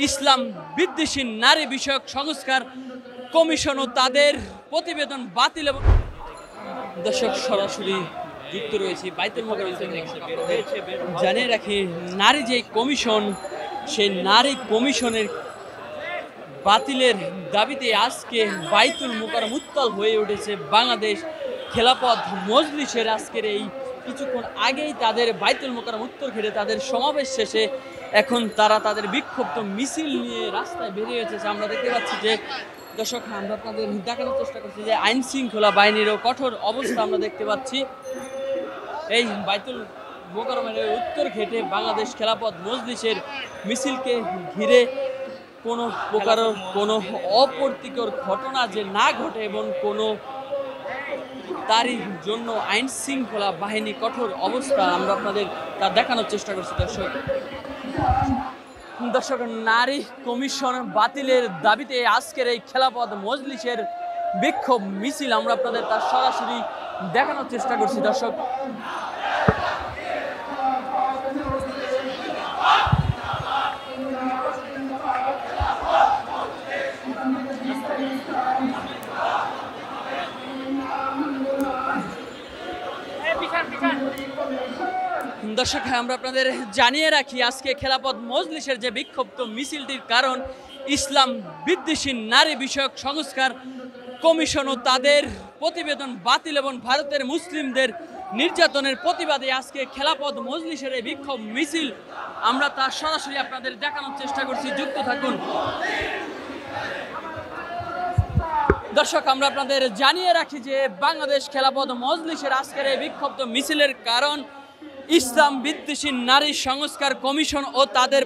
ইসলাম বিদ্বেষী নারী বিষয়ক সংস্কার কমিশন ও তাদের প্রতিবেদন বাতিল। এবং দর্শক সরাসরি যুক্ত রয়েছে বাইতুল মোকাররম থেকে। জানিয়ে রাখি, নারী যে কমিশন, সেই নারী কমিশনের বাতিলের দাবিতে আজকে বাইতুল মোকাররম উত্তাল হয়ে উঠেছে বাংলাদেশ খেলাফত মজলিসের। আজকের এই কিছুক্ষণ আগেই তাদের বাইতুল মোকাররম উত্তর ঘিরে তাদের সমাবেশ শেষে এখন তারা তাদের বিক্ষুব্ধ মিছিল নিয়ে রাস্তায় বেরিয়ে এসেছে। আমরা দেখতে পাচ্ছি যে দর্শক, আমরা আপনাদের দেখানোর চেষ্টা করছি যে আইন শৃঙ্খলা বাহিনীরও কঠোর অবস্থা আমরা দেখতে পাচ্ছি। এই বাইতুল মোকাররমের উত্তর ঘেটে বাংলাদেশ খেলাফত মজলিসের মিছিলকে ঘিরে কোনো প্রকার কোনো অপ্রীতিকর ঘটনা যে না ঘটে এবং কোনো তারই জন্য আইন শৃঙ্খলা বাহিনী কঠোর অবস্থা আমরা আপনাদের তা দেখানোর চেষ্টা করছি। দর্শক, নারী কমিশন বাতিলের দাবিতে আজকের এই খেলাফত মজলিসের বিক্ষোভ মিছিল আমরা আপনাদের তার সরাসরি দেখানোর চেষ্টা করছি। দর্শক, দর্শক আমরা আপনাদের জানিয়ে রাখি, আজকে খেলাফত মজলিসের যে বিক্ষুব্ধ মিছিলটির কারণ ইসলাম বিদ্বেষী নারী বিষয়ক সংস্কার কমিশন ও তাদের প্রতিবেদন বাতিল এবং ভারতের মুসলিমদের নির্যাতনের প্রতিবাদে আজকে খেলাফত মজলিসের এই বিক্ষোভ মিছিল আমরা তার সরাসরি আপনাদের দেখানোর চেষ্টা করছি। যুক্ত থাকুন। দর্শক, আমরা আপনাদের জানিয়ে রাখি যে বাংলাদেশ খেলাফত মজলিসের আজকের এই বিক্ষুব্ধ মিছিলের কারণ ইসলাম বিদ্বেষী নারী সংস্কার কমিশন ও তাদের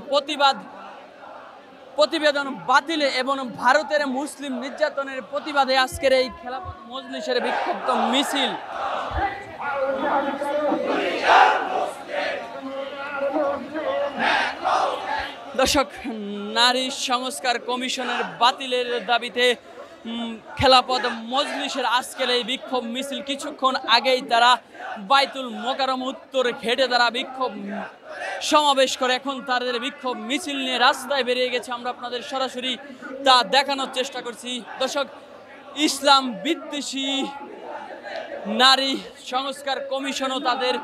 প্রতিবেদন বাতিলে এবং ভারতের মুসলিম নির্যাতনের প্রতিবাদে আজকের এই খেলাফত মজলিসের বিক্ষুব্ধ মিছিল। দর্শক, নারী সংস্কার কমিশনের বাতিলের দাবিতে খেলাফত মজলিসের আজকের এই বিক্ষোভ মিছিল কিছুক্ষণ আগেই তারা বাইতুল মোকাররম উত্তর ঘেটে তারা বিক্ষোভ সমাবেশ করে এখন তাদের বিক্ষোভ মিছিল নিয়ে রাস্তায় বেরিয়ে গেছে। আমরা আপনাদের সরাসরি তা দেখানোর চেষ্টা করছি। দর্শক, ইসলাম বিদ্বেষী নারী সংস্কার কমিশন ও তাদের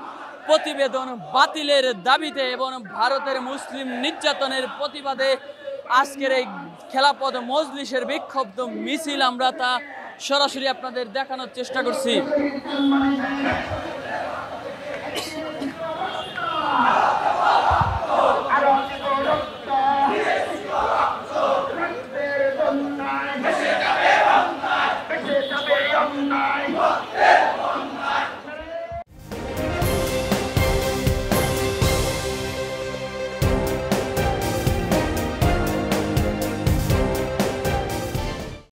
প্রতিবেদন বাতিলের দাবিতে এবং ভারতের মুসলিম নির্যাতনের প্রতিবাদে আজকের এই খেলাফত মজলিসের বিক্ষুব্ধ মিছিল আমরা তা সরাসরি আপনাদের দেখানোর চেষ্টা করছি।